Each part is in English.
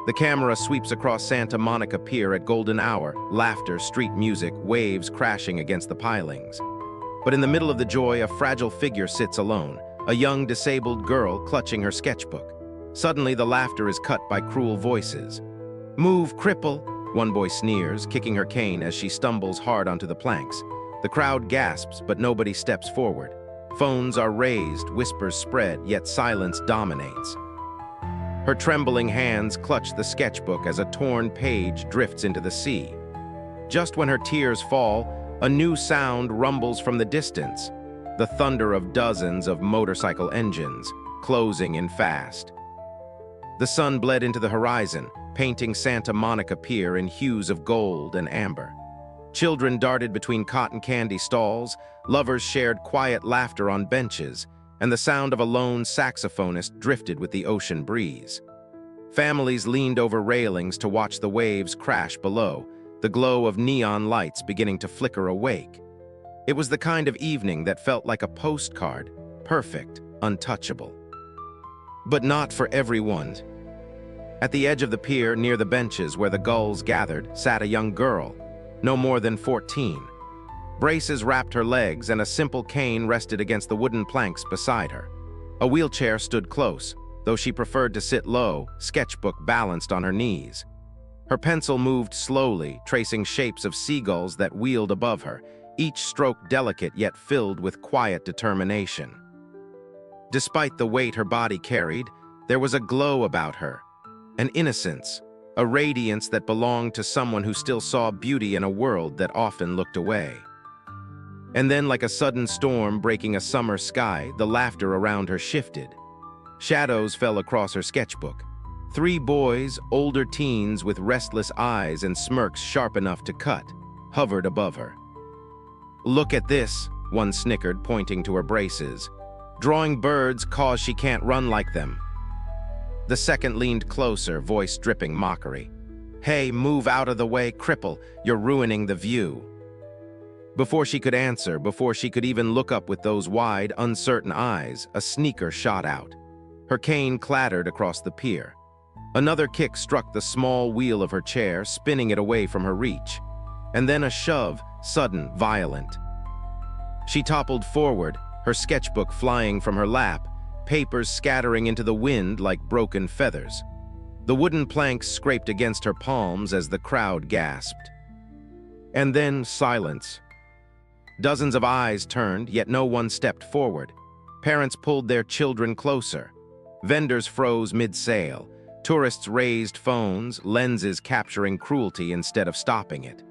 The camera sweeps across Santa Monica Pier at golden hour, laughter, street music, waves crashing against the pilings. But in the middle of the joy, a fragile figure sits alone, a young disabled girl clutching her sketchbook. Suddenly, the laughter is cut by cruel voices. "Move, Cripple!" one boy sneers, kicking her cane as she stumbles hard onto the planks. The crowd gasps, but nobody steps forward. Phones are raised, whispers spread, yet silence dominates. Her trembling hands clutch the sketchbook as a torn page drifts into the sea. Just when her tears fall, a new sound rumbles from the distance, the thunder of dozens of motorcycle engines, closing in fast. The sun bled into the horizon, painting Santa Monica Pier in hues of gold and amber. Children darted between cotton candy stalls, lovers shared quiet laughter on benches, and the sound of a lone saxophonist drifted with the ocean breeze. Families leaned over railings to watch the waves crash below, the glow of neon lights beginning to flicker awake. It was the kind of evening that felt like a postcard, perfect, untouchable. But not for everyone. At the edge of the pier, near the benches where the gulls gathered, sat a young girl, no more than 14. Braces wrapped her legs and a simple cane rested against the wooden planks beside her. A wheelchair stood close, though she preferred to sit low, sketchbook balanced on her knees. Her pencil moved slowly, tracing shapes of seagulls that wheeled above her, each stroke delicate yet filled with quiet determination. Despite the weight her body carried, there was a glow about her, an innocence, a radiance that belonged to someone who still saw beauty in a world that often looked away. And then, like a sudden storm breaking a summer sky, the laughter around her shifted. Shadows fell across her sketchbook. 3 boys, older teens with restless eyes and smirks sharp enough to cut, hovered above her. "Look at this," one snickered, pointing to her braces. "Drawing birds cause she can't run like them." The second leaned closer, voice dripping mockery. "Hey, move out of the way, Cripple, you're ruining the view." Before she could answer, before she could even look up with those wide, uncertain eyes, a sneaker shot out. Her cane clattered across the pier. Another kick struck the small wheel of her chair, spinning it away from her reach. And then a shove, sudden, violent. She toppled forward, her sketchbook flying from her lap, papers scattering into the wind like broken feathers. The wooden planks scraped against her palms as the crowd gasped. And then silence. Dozens of eyes turned, yet no one stepped forward. Parents pulled their children closer. Vendors froze mid-sale. Tourists raised phones, lenses capturing cruelty instead of stopping it.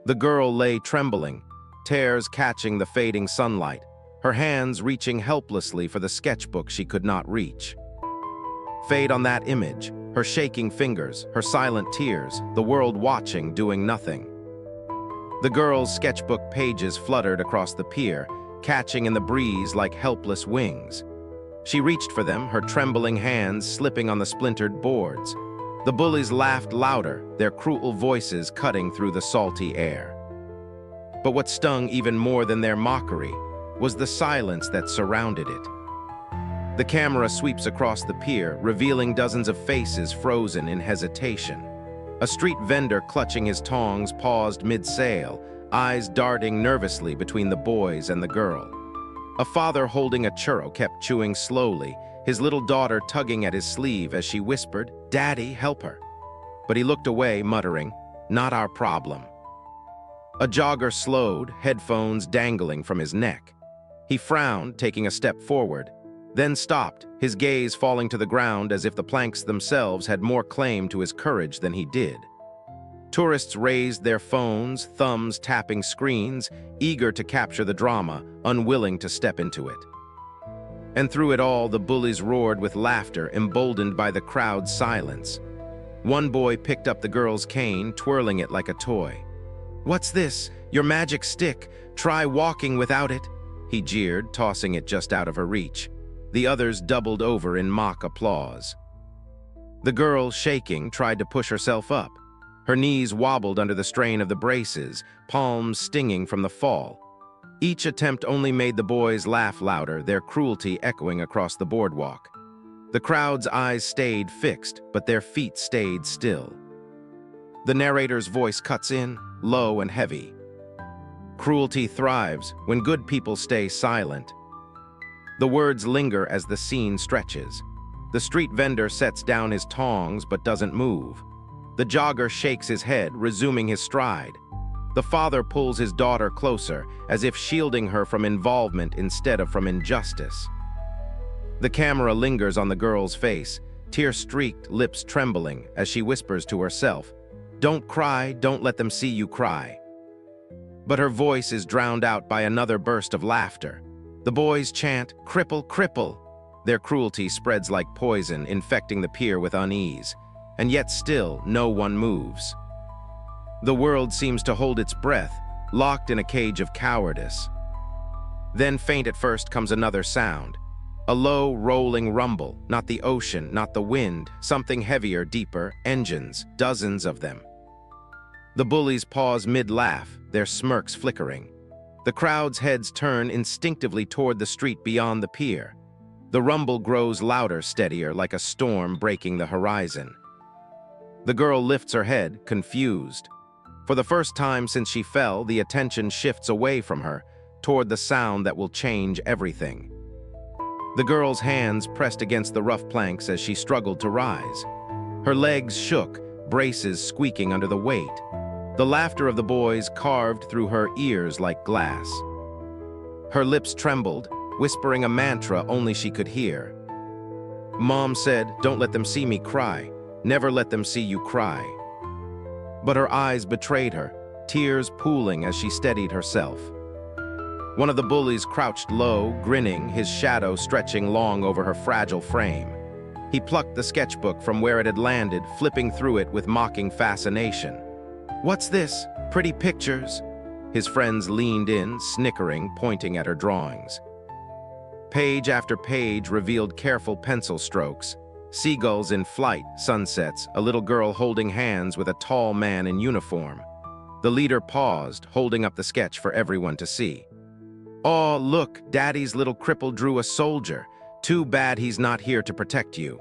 The girl lay trembling, tears catching the fading sunlight, her hands reaching helplessly for the sketchbook she could not reach. Fade on that image, her shaking fingers, her silent tears, the world watching, doing nothing. The girl's sketchbook pages fluttered across the pier, catching in the breeze like helpless wings. She reached for them, her trembling hands slipping on the splintered boards. The bullies laughed louder, their cruel voices cutting through the salty air. But what stung even more than their mockery was the silence that surrounded it. The camera sweeps across the pier, revealing dozens of faces frozen in hesitation. A street vendor clutching his tongs paused mid-sale, eyes darting nervously between the boys and the girl. A father holding a churro kept chewing slowly, his little daughter tugging at his sleeve as she whispered, "Daddy, help her." But he looked away, muttering, "Not our problem." A jogger slowed, headphones dangling from his neck. He frowned, taking a step forward, then stopped, his gaze falling to the ground as if the planks themselves had more claim to his courage than he did. Tourists raised their phones, thumbs tapping screens, eager to capture the drama, unwilling to step into it. And through it all, the bullies roared with laughter, emboldened by the crowd's silence. One boy picked up the girl's cane, twirling it like a toy. "What's this? Your magic stick? Try walking without it," he jeered, tossing it just out of her reach. The others doubled over in mock applause. The girl, shaking, tried to push herself up. Her knees wobbled under the strain of the braces, palms stinging from the fall. Each attempt only made the boys laugh louder, their cruelty echoing across the boardwalk. The crowd's eyes stayed fixed, but their feet stayed still. The narrator's voice cuts in, low and heavy. Cruelty thrives when good people stay silent. The words linger as the scene stretches. The street vendor sets down his tongs but doesn't move. The jogger shakes his head, resuming his stride. The father pulls his daughter closer, as if shielding her from involvement instead of from injustice. The camera lingers on the girl's face, tear-streaked lips trembling as she whispers to herself, "Don't cry, don't let them see you cry." But her voice is drowned out by another burst of laughter. The boys chant, "Cripple, cripple." Their cruelty spreads like poison, infecting the pier with unease, and yet still no one moves. The world seems to hold its breath, locked in a cage of cowardice. Then faint at first comes another sound. A low, rolling rumble, not the ocean, not the wind, something heavier, deeper, engines, dozens of them. The bullies pause mid-laugh, their smirks flickering. The crowd's heads turn instinctively toward the street beyond the pier. The rumble grows louder, steadier, like a storm breaking the horizon. The girl lifts her head, confused. For the first time since she fell, the attention shifts away from her, toward the sound that will change everything. The girl's hands pressed against the rough planks as she struggled to rise. Her legs shook, braces squeaking under the weight. The laughter of the boys carved through her ears like glass. Her lips trembled, whispering a mantra only she could hear. Mom said, "Don't let them see me cry. Never let them see you cry." But her eyes betrayed her, tears pooling as she steadied herself. One of the bullies crouched low, grinning, his shadow stretching long over her fragile frame. He plucked the sketchbook from where it had landed, flipping through it with mocking fascination. "What's this? Pretty pictures?" His friends leaned in, snickering, pointing at her drawings. Page after page revealed careful pencil strokes. Seagulls in flight, sunsets, a little girl holding hands with a tall man in uniform. The leader paused, holding up the sketch for everyone to see. "Oh, look, Daddy's little cripple drew a soldier. Too bad he's not here to protect you."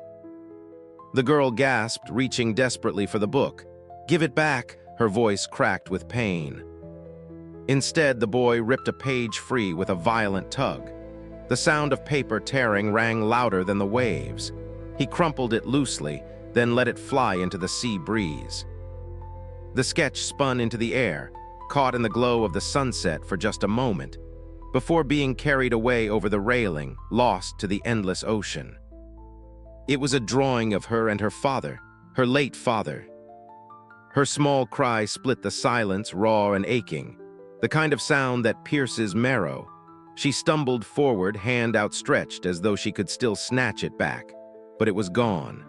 The girl gasped, reaching desperately for the book. "Give it back," her voice cracked with pain. Instead, the boy ripped a page free with a violent tug. The sound of paper tearing rang louder than the waves. He crumpled it loosely, then let it fly into the sea breeze. The sketch spun into the air, caught in the glow of the sunset for just a moment, before being carried away over the railing, lost to the endless ocean. It was a drawing of her and her father, her late father. Her small cry split the silence, raw and aching, the kind of sound that pierces marrow. She stumbled forward, hand outstretched as though she could still snatch it back, but it was gone.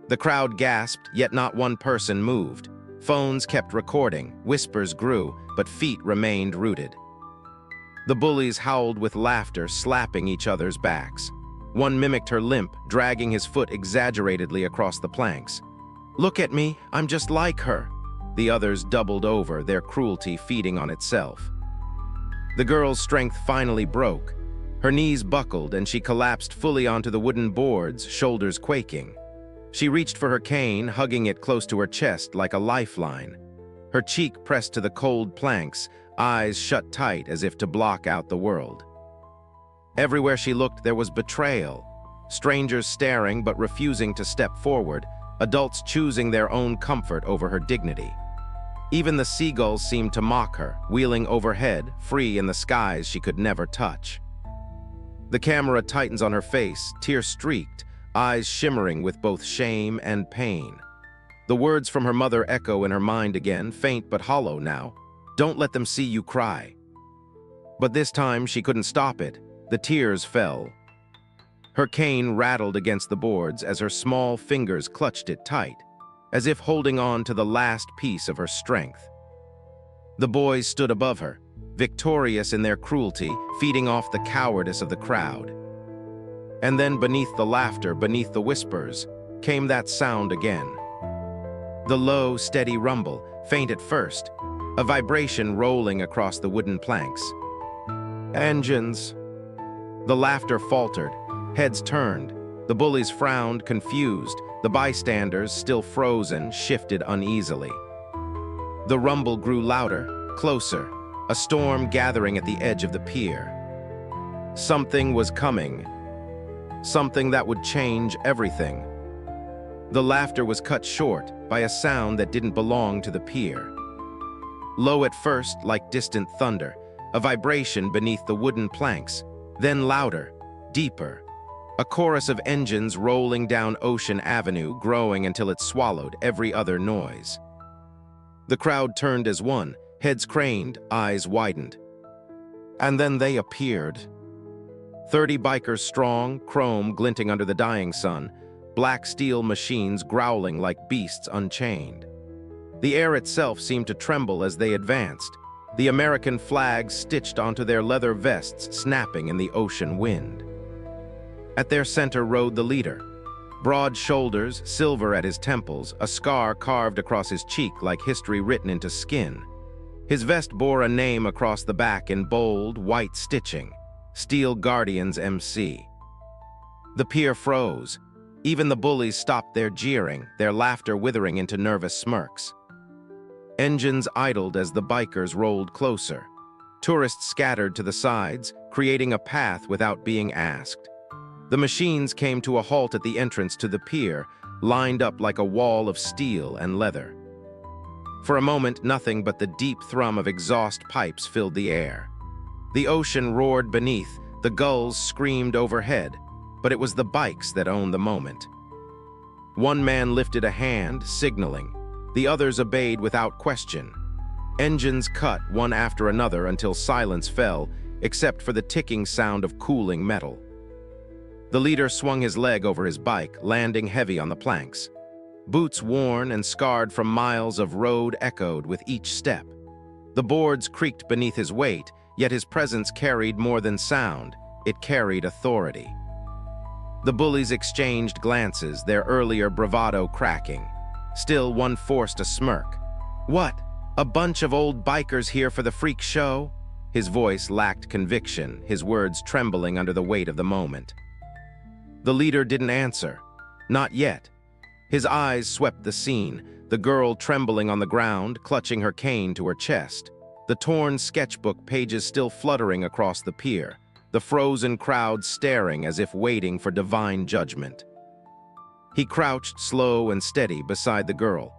The crowd gasped, yet not one person moved. Phones kept recording, whispers grew, but feet remained rooted. The bullies howled with laughter, slapping each other's backs. One mimicked her limp, dragging his foot exaggeratedly across the planks. "Look at me, I'm just like her." The others doubled over, their cruelty feeding on itself. The girl's strength finally broke. Her knees buckled and she collapsed fully onto the wooden boards, shoulders quaking. She reached for her cane, hugging it close to her chest like a lifeline. Her cheek pressed to the cold planks, eyes shut tight as if to block out the world. Everywhere she looked, there was betrayal. Strangers staring but refusing to step forward, adults choosing their own comfort over her dignity. Even the seagulls seemed to mock her, wheeling overhead, free in the skies she could never touch. The camera tightens on her face, tear-streaked, eyes shimmering with both shame and pain. The words from her mother echo in her mind again, faint but hollow now. "Don't let them see you cry." But this time she couldn't stop it. The tears fell. Her cane rattled against the boards as her small fingers clutched it tight, as if holding on to the last piece of her strength. The boys stood above her, victorious in their cruelty, feeding off the cowardice of the crowd. And then beneath the laughter, beneath the whispers, came that sound again. The low, steady rumble, faint at first, a vibration rolling across the wooden planks. "Engines." The laughter faltered, heads turned, The bullies frowned, confused. The bystanders, still frozen, shifted uneasily. The rumble grew louder, closer, a storm gathering at the edge of the pier. Something was coming. Something that would change everything. The laughter was cut short by a sound that didn't belong to the pier. Low at first, like distant thunder, a vibration beneath the wooden planks, then louder, deeper. A chorus of engines rolling down Ocean Avenue, growing until it swallowed every other noise. The crowd turned as one, heads craned, eyes widened. And then they appeared. 30 bikers strong, chrome glinting under the dying sun, black steel machines growling like beasts unchained. The air itself seemed to tremble as they advanced, the American flags stitched onto their leather vests snapping in the ocean wind. At their center rode the leader. Broad shoulders, silver at his temples, a scar carved across his cheek like history written into skin. His vest bore a name across the back in bold, white stitching, Steel Guardians MC. The pier froze. Even the bullies stopped their jeering, their laughter withering into nervous smirks. Engines idled as the bikers rolled closer. Tourists scattered to the sides, creating a path without being asked. The machines came to a halt at the entrance to the pier, lined up like a wall of steel and leather. For a moment, nothing but the deep thrum of exhaust pipes filled the air. The ocean roared beneath, the gulls screamed overhead, but it was the bikes that owned the moment. One man lifted a hand, signaling. The others obeyed without question. Engines cut one after another until silence fell, except for the ticking sound of cooling metal. The leader swung his leg over his bike, landing heavy on the planks. Boots worn and scarred from miles of road echoed with each step. The boards creaked beneath his weight, yet his presence carried more than sound. It carried authority. The bullies exchanged glances, their earlier bravado cracking. Still, one forced a smirk. "What? A bunch of old bikers here for the freak show?" His voice lacked conviction, his words trembling under the weight of the moment. The leader didn't answer. Not yet. His eyes swept the scene, the girl trembling on the ground, clutching her cane to her chest. The torn sketchbook pages still fluttering across the pier, the frozen crowd staring as if waiting for divine judgment. He crouched slow and steady beside the girl.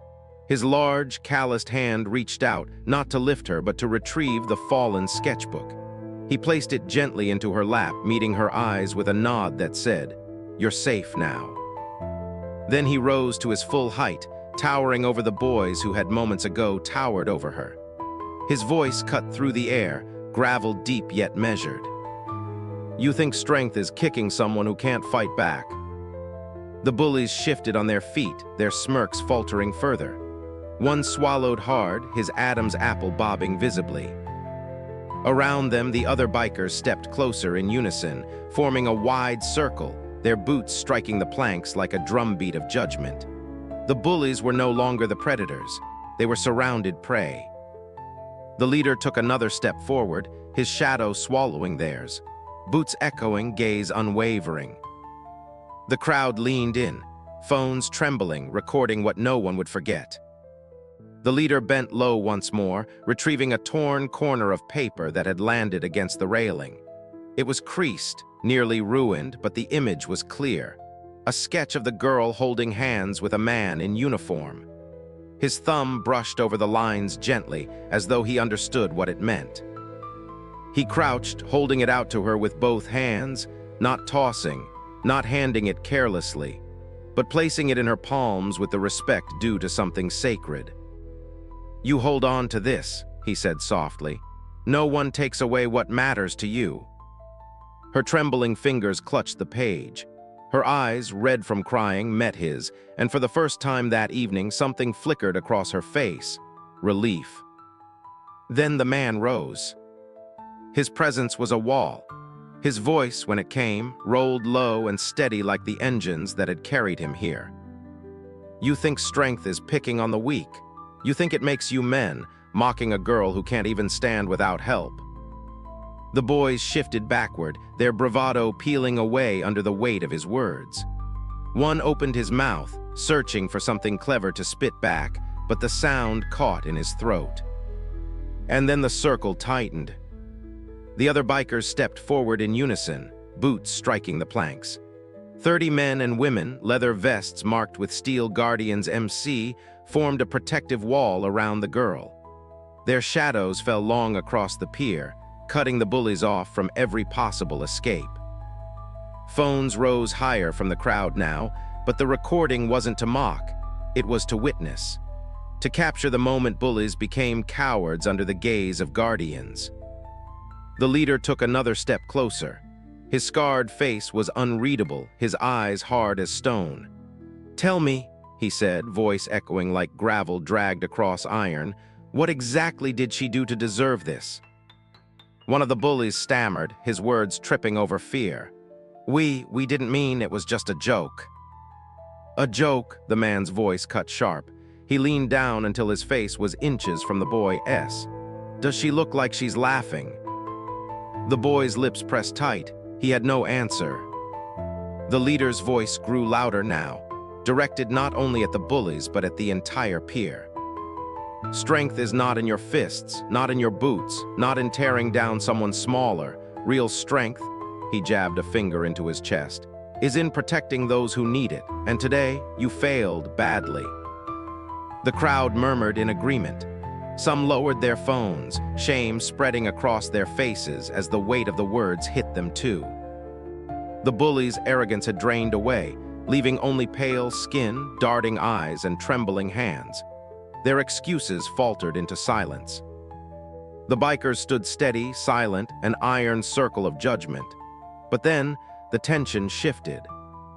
His large, calloused hand reached out, not to lift her, but to retrieve the fallen sketchbook. He placed it gently into her lap, meeting her eyes with a nod that said, "You're safe now." Then he rose to his full height, towering over the boys who had moments ago towered over her. His voice cut through the air, gravel deep yet measured. "You think strength is kicking someone who can't fight back?" The bullies shifted on their feet, their smirks faltering further. One swallowed hard, his Adam's apple bobbing visibly. Around them, the other bikers stepped closer in unison, forming a wide circle, their boots striking the planks like a drumbeat of judgment. The bullies were no longer the predators. They were surrounded prey. The leader took another step forward, his shadow swallowing theirs. Boots echoing, gaze unwavering. The crowd leaned in, phones trembling, recording what no one would forget. The leader bent low once more, retrieving a torn corner of paper that had landed against the railing. It was creased, nearly ruined, but the image was clear. A sketch of the girl holding hands with a man in uniform. His thumb brushed over the lines gently, as though he understood what it meant. He crouched, holding it out to her with both hands, not tossing, not handing it carelessly, but placing it in her palms with the respect due to something sacred. "You hold on to this," he said softly. "No one takes away what matters to you." Her trembling fingers clutched the page. Her eyes, red from crying, met his, and for the first time that evening something flickered across her face. Relief. Then the man rose. His presence was a wall. His voice, when it came, rolled low and steady like the engines that had carried him here. "You think strength is picking on the weak. You think it makes you men, mocking a girl who can't even stand without help." The boys shifted backward, their bravado peeling away under the weight of his words. One opened his mouth, searching for something clever to spit back, but the sound caught in his throat. And then the circle tightened. The other bikers stepped forward in unison, boots striking the planks. 30 men and women, leather vests marked with Steel Guardians MC, formed a protective wall around the girl. Their shadows fell long across the pier, cutting the bullies off from every possible escape. Phones rose higher from the crowd now, but the recording wasn't to mock, it was to witness. To capture the moment bullies became cowards under the gaze of guardians. The leader took another step closer. His scarred face was unreadable, his eyes hard as stone. "Tell me," he said, voice echoing like gravel dragged across iron, "what exactly did she do to deserve this?" One of the bullies stammered, his words tripping over fear. We didn't mean it was just a joke." "A joke," the man's voice cut sharp. He leaned down until his face was inches from the boy's. "Does she look like she's laughing?" The boy's lips pressed tight. He had no answer. The leader's voice grew louder now, directed not only at the bullies but at the entire pier. "Strength is not in your fists, not in your boots, not in tearing down someone smaller. Real strength," he jabbed a finger into his chest, "is in protecting those who need it, and today you failed badly." The crowd murmured in agreement. Some lowered their phones, shame spreading across their faces as the weight of the words hit them too. The bullies' arrogance had drained away, leaving only pale skin, darting eyes, and trembling hands. Their excuses faltered into silence. The bikers stood steady, silent, an iron circle of judgment. But then, the tension shifted.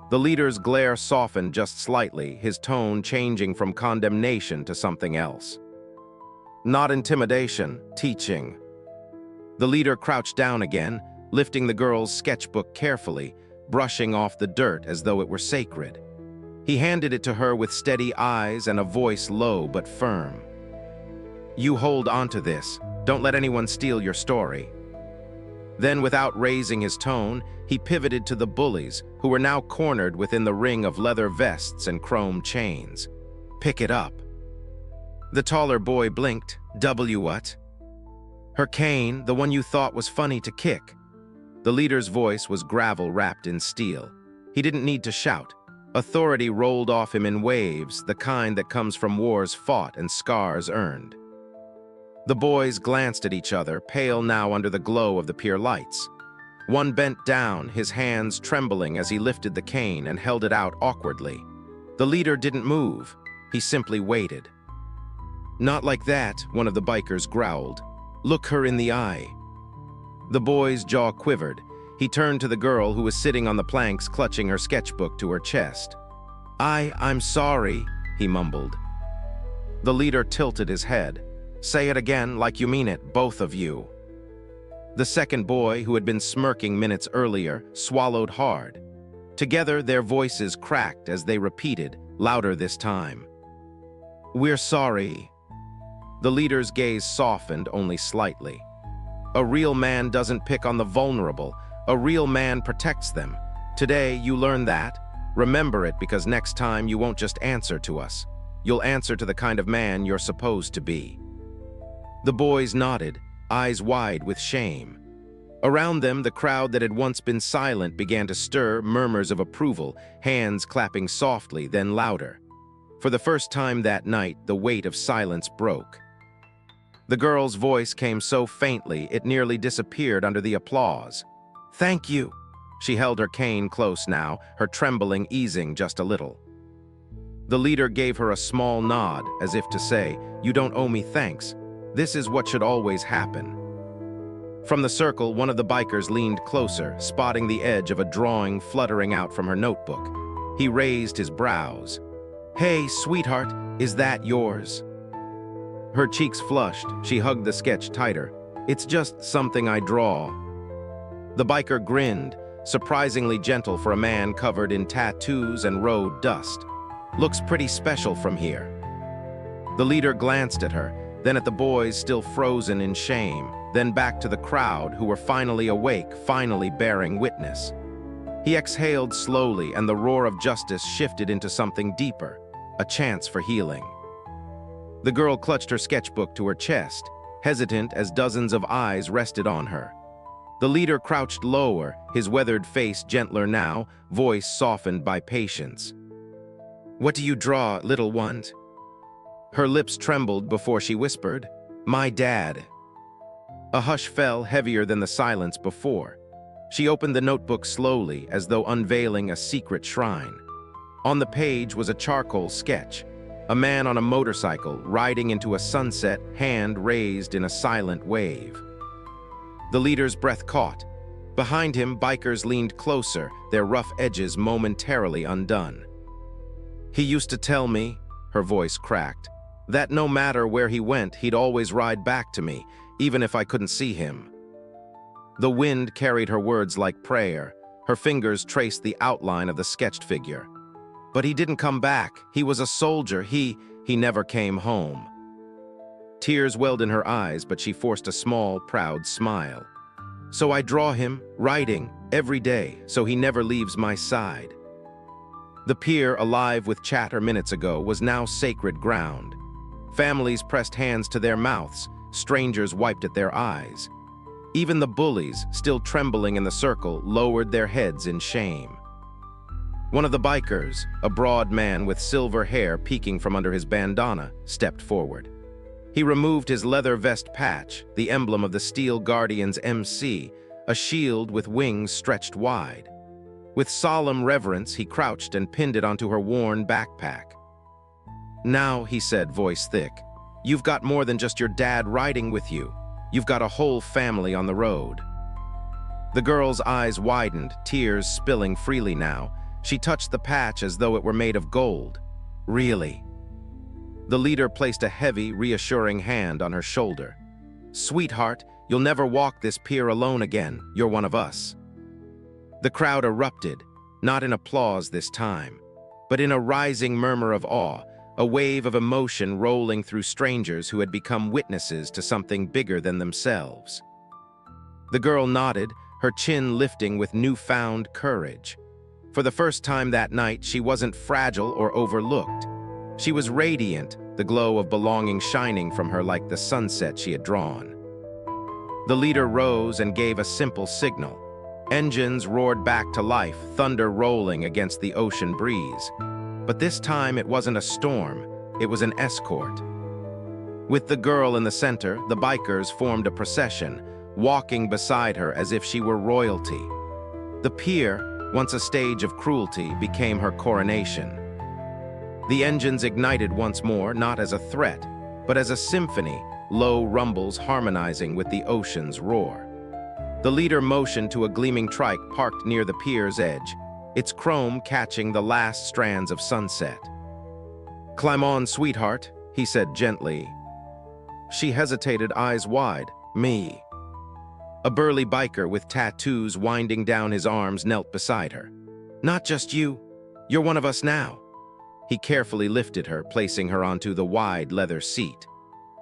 The leader's glare softened just slightly, his tone changing from condemnation to something else. Not intimidation, teaching. The leader crouched down again, lifting the girl's sketchbook carefully, brushing off the dirt as though it were sacred. He handed it to her with steady eyes and a voice low but firm. "You hold on to this. Don't let anyone steal your story." Then, without raising his tone, he pivoted to the bullies, who were now cornered within the ring of leather vests and chrome chains. "Pick it up." The taller boy blinked. What?" "Her cane, the one you thought was funny to kick." The leader's voice was gravel wrapped in steel. He didn't need to shout. Authority rolled off him in waves, the kind that comes from wars fought and scars earned. The boys glanced at each other, pale now under the glow of the pier lights. One bent down, his hands trembling as he lifted the cane and held it out awkwardly. The leader didn't move. He simply waited. "Not like that," one of the bikers growled. "Look her in the eye." The boy's jaw quivered. He turned to the girl who was sitting on the planks, clutching her sketchbook to her chest. I'm sorry," he mumbled. The leader tilted his head. "Say it again like you mean it, both of you." The second boy, who had been smirking minutes earlier, swallowed hard. Together, their voices cracked as they repeated, louder this time. "We're sorry." The leader's gaze softened only slightly. "A real man doesn't pick on the vulnerable. A real man protects them. Today, you learn that. Remember it, because next time you won't just answer to us. You'll answer to the kind of man you're supposed to be." The boys nodded, eyes wide with shame. Around them, the crowd that had once been silent began to stir, murmurs of approval, hands clapping softly, then louder. For the first time that night, the weight of silence broke. The girl's voice came so faintly it nearly disappeared under the applause. "Thank you." She held her cane close now, her trembling easing just a little. The leader gave her a small nod, as if to say, "You don't owe me thanks. This is what should always happen." From the circle, one of the bikers leaned closer, spotting the edge of a drawing fluttering out from her notebook. He raised his brows. "Hey, sweetheart, is that yours?" Her cheeks flushed. She hugged the sketch tighter. "It's just something I draw." The biker grinned, surprisingly gentle for a man covered in tattoos and road dust. "Looks pretty special from here." The leader glanced at her, then at the boys still frozen in shame, then back to the crowd who were finally awake, finally bearing witness. He exhaled slowly, and the roar of justice shifted into something deeper, a chance for healing. The girl clutched her sketchbook to her chest, hesitant as dozens of eyes rested on her. The leader crouched lower, his weathered face gentler now, voice softened by patience. "What do you draw, little one?" Her lips trembled before she whispered, "My dad." A hush fell, heavier than the silence before. She opened the notebook slowly, as though unveiling a secret shrine. On the page was a charcoal sketch, a man on a motorcycle riding into a sunset, hand raised in a silent wave. The leader's breath caught. Behind him, bikers leaned closer, their rough edges momentarily undone. "He used to tell me," her voice cracked, "that no matter where he went, he'd always ride back to me, even if I couldn't see him." The wind carried her words like prayer. Her fingers traced the outline of the sketched figure. "But he didn't come back. He was a soldier. He never came home." Tears welled in her eyes, but she forced a small, proud smile. "So I draw him, writing, every day, so he never leaves my side." The pier, alive with chatter minutes ago, was now sacred ground. Families pressed hands to their mouths, strangers wiped at their eyes. Even the bullies, still trembling in the circle, lowered their heads in shame. One of the bikers, a broad man with silver hair peeking from under his bandana, stepped forward. He removed his leather vest patch, the emblem of the Steel Guardian's MC, a shield with wings stretched wide. With solemn reverence, he crouched and pinned it onto her worn backpack. "Now," he said, voice thick, "you've got more than just your dad riding with you. You've got a whole family on the road." The girl's eyes widened, tears spilling freely now. She touched the patch as though it were made of gold. "Really?" The leader placed a heavy, reassuring hand on her shoulder. "Sweetheart, you'll never walk this pier alone again. You're one of us." The crowd erupted, not in applause this time, but in a rising murmur of awe, a wave of emotion rolling through strangers who had become witnesses to something bigger than themselves. The girl nodded, her chin lifting with newfound courage. For the first time that night, she wasn't fragile or overlooked. She was radiant, the glow of belonging shining from her like the sunset she had drawn. The leader rose and gave a simple signal. Engines roared back to life, thunder rolling against the ocean breeze. But this time it wasn't a storm, it was an escort. With the girl in the center, the bikers formed a procession, walking beside her as if she were royalty. The pier, once a stage of cruelty, became her coronation. The engines ignited once more, not as a threat, but as a symphony, low rumbles harmonizing with the ocean's roar. The leader motioned to a gleaming trike parked near the pier's edge, its chrome catching the last strands of sunset. "Climb on, sweetheart," he said gently. She hesitated, eyes wide. "Me?" A burly biker with tattoos winding down his arms knelt beside her. "Not just you. You're one of us now." He carefully lifted her, placing her onto the wide leather seat.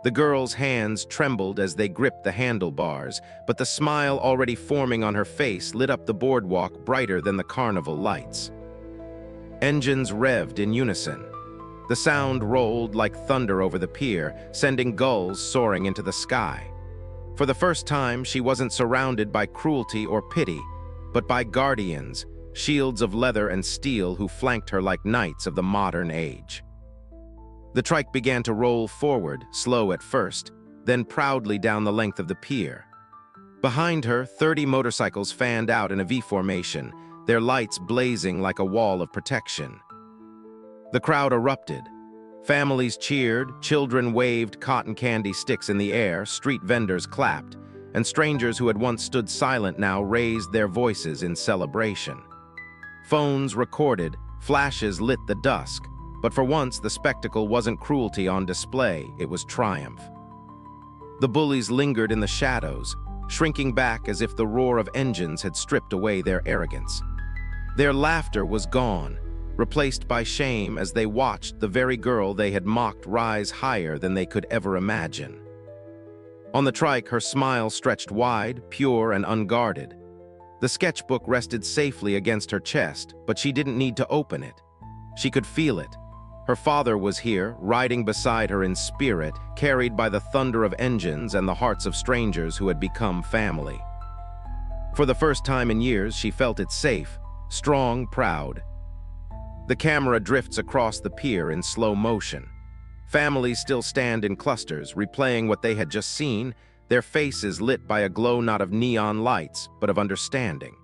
The girl's hands trembled as they gripped the handlebars, but the smile already forming on her face lit up the boardwalk brighter than the carnival lights. Engines revved in unison. The sound rolled like thunder over the pier, sending gulls soaring into the sky. For the first time, she wasn't surrounded by cruelty or pity, but by guardians, shields of leather and steel who flanked her like knights of the modern age. The trike began to roll forward, slow at first, then proudly down the length of the pier. Behind her, 30 motorcycles fanned out in a V formation, their lights blazing like a wall of protection. The crowd erupted. Families cheered, children waved cotton candy sticks in the air, street vendors clapped, and strangers who had once stood silent now raised their voices in celebration. Phones recorded, flashes lit the dusk, but for once the spectacle wasn't cruelty on display, it was triumph. The bullies lingered in the shadows, shrinking back as if the roar of engines had stripped away their arrogance. Their laughter was gone, replaced by shame as they watched the very girl they had mocked rise higher than they could ever imagine. On the trike, her smile stretched wide, pure and unguarded. The sketchbook rested safely against her chest, but she didn't need to open it. She could feel it. Her father was here, riding beside her in spirit, carried by the thunder of engines and the hearts of strangers who had become family. For the first time in years, she felt it safe, strong, proud. The camera drifts across the pier in slow motion. Families still stand in clusters, replaying what they had just seen, their faces lit by a glow not of neon lights, but of understanding.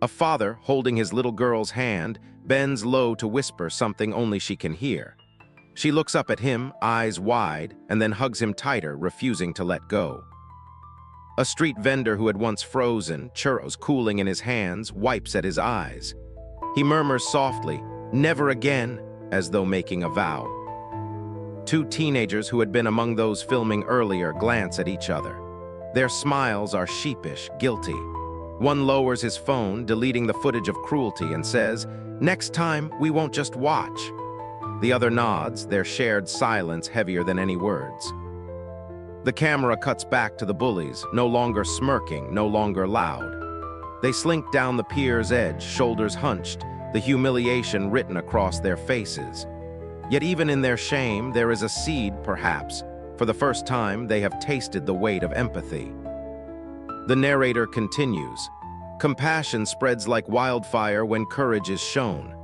A father, holding his little girl's hand, bends low to whisper something only she can hear. She looks up at him, eyes wide, and then hugs him tighter, refusing to let go. A street vendor who had once frozen, churros cooling in his hands, wipes at his eyes. He murmurs softly, "Never again," as though making a vow. Two teenagers who had been among those filming earlier glance at each other. Their smiles are sheepish, guilty. One lowers his phone, deleting the footage of cruelty, and says, "Next time, we won't just watch." The other nods, their shared silence heavier than any words. The camera cuts back to the bullies, no longer smirking, no longer loud. They slink down the pier's edge, shoulders hunched, the humiliation written across their faces. Yet even in their shame, there is a seed, perhaps. For the first time, they have tasted the weight of empathy. The narrator continues. Compassion spreads like wildfire when courage is shown.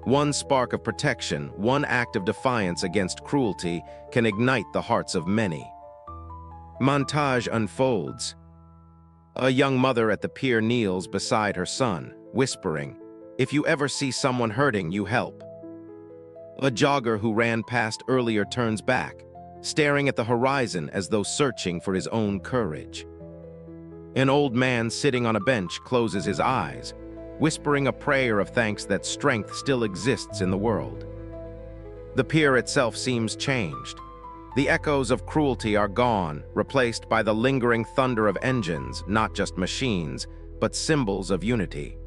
One spark of protection, one act of defiance against cruelty can ignite the hearts of many. Montage unfolds. A young mother at the pier kneels beside her son, whispering, "If you ever see someone hurting, you help." A jogger who ran past earlier turns back, staring at the horizon as though searching for his own courage. An old man sitting on a bench closes his eyes, whispering a prayer of thanks that strength still exists in the world. The pier itself seems changed. The echoes of cruelty are gone, replaced by the lingering thunder of engines, not just machines, but symbols of unity.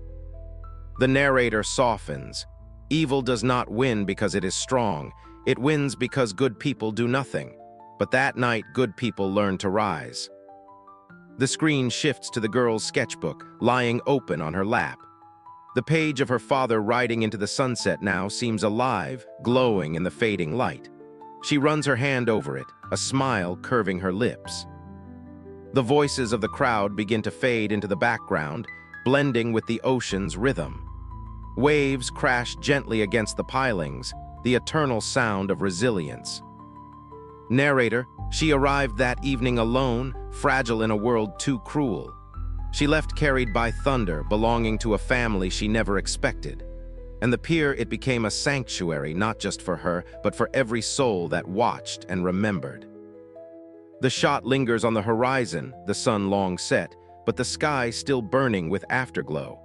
The narrator softens. Evil does not win because it is strong. It wins because good people do nothing. But that night, good people learn to rise. The screen shifts to the girl's sketchbook, lying open on her lap. The page of her father riding into the sunset now seems alive, glowing in the fading light. She runs her hand over it, a smile curving her lips. The voices of the crowd begin to fade into the background, blending with the ocean's rhythm. Waves crash gently against the pilings, the eternal sound of resilience. Narrator, she arrived that evening alone, fragile in a world too cruel. She left carried by thunder, belonging to a family she never expected. And the pier, it became a sanctuary, not just for her, but for every soul that watched and remembered. The shot lingers on the horizon, the sun long set, but the sky still burning with afterglow.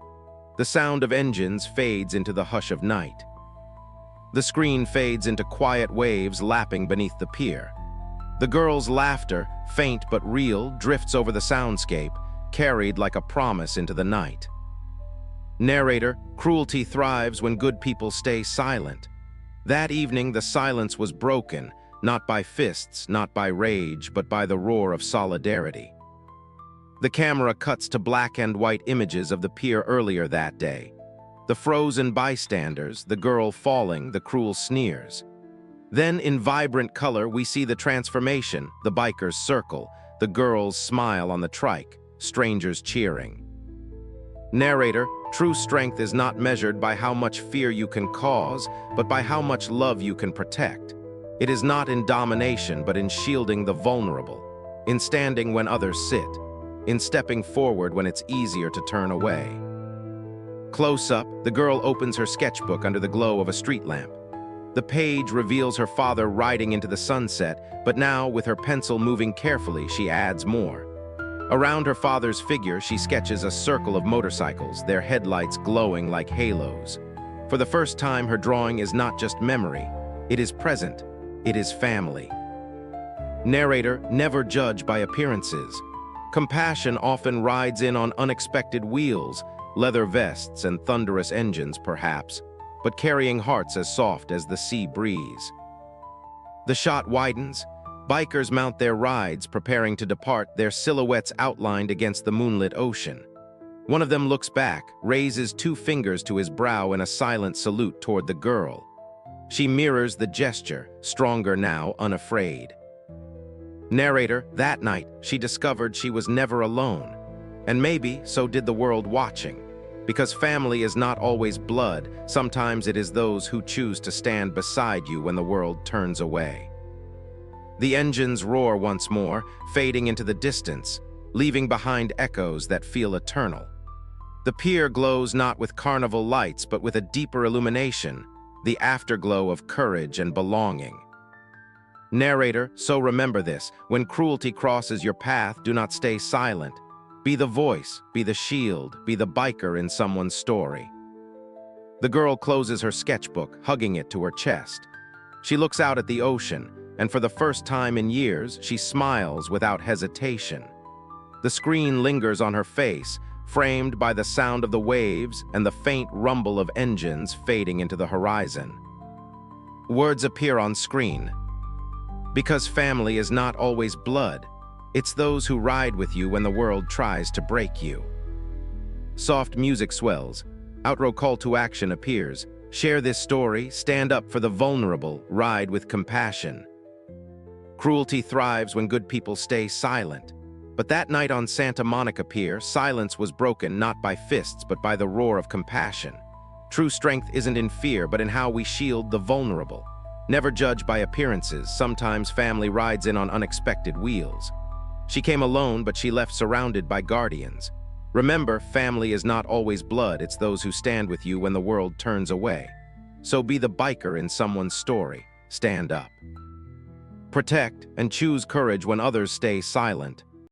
The sound of engines fades into the hush of night. The screen fades into quiet waves lapping beneath the pier. The girl's laughter, faint but real, drifts over the soundscape, carried like a promise into the night. Narrator, cruelty thrives when good people stay silent. That evening, the silence was broken, not by fists, not by rage, but by the roar of solidarity. The camera cuts to black and white images of the pier earlier that day. The frozen bystanders, the girl falling, the cruel sneers. Then, in vibrant color, we see the transformation, the bikers circle, the girl's smile on the trike, strangers cheering. Narrator, true strength is not measured by how much fear you can cause, but by how much love you can protect. It is not in domination, but in shielding the vulnerable, in standing when others sit, in stepping forward when it's easier to turn away. Close up, the girl opens her sketchbook under the glow of a street lamp. The page reveals her father riding into the sunset, but now, with her pencil moving carefully, she adds more. Around her father's figure, she sketches a circle of motorcycles, their headlights glowing like halos. For the first time, her drawing is not just memory. It is present. It is family. Narrator, never judge by appearances. Compassion often rides in on unexpected wheels, leather vests and thunderous engines, perhaps, but carrying hearts as soft as the sea breeze. The shot widens. Bikers mount their rides, preparing to depart, their silhouettes outlined against the moonlit ocean. One of them looks back, raises 2 fingers to his brow in a silent salute toward the girl. She mirrors the gesture, stronger now, unafraid. Narrator, that night, she discovered she was never alone. And maybe so did the world watching. Because family is not always blood, sometimes it is those who choose to stand beside you when the world turns away. The engines roar once more, fading into the distance, leaving behind echoes that feel eternal. The pier glows not with carnival lights, but with a deeper illumination, the afterglow of courage and belonging. Narrator, so remember this: when cruelty crosses your path, do not stay silent. Be the voice, be the shield, be the biker in someone's story. The girl closes her sketchbook, hugging it to her chest. She looks out at the ocean, and for the first time in years, she smiles without hesitation. The screen lingers on her face, framed by the sound of the waves and the faint rumble of engines fading into the horizon. Words appear on screen. Because family is not always blood, it's those who ride with you when the world tries to break you. Soft music swells. Outro call to action appears. Share this story, stand up for the vulnerable, ride with compassion. Cruelty thrives when good people stay silent. But that night on Santa Monica Pier, silence was broken not by fists but by the roar of compassion. True strength isn't in fear but in how we shield the vulnerable. Never judge by appearances, sometimes family rides in on unexpected wheels. She came alone, but she left surrounded by guardians. Remember, family is not always blood, it's those who stand with you when the world turns away. So be the biker in someone's story. Stand up. Protect and choose courage when others stay silent.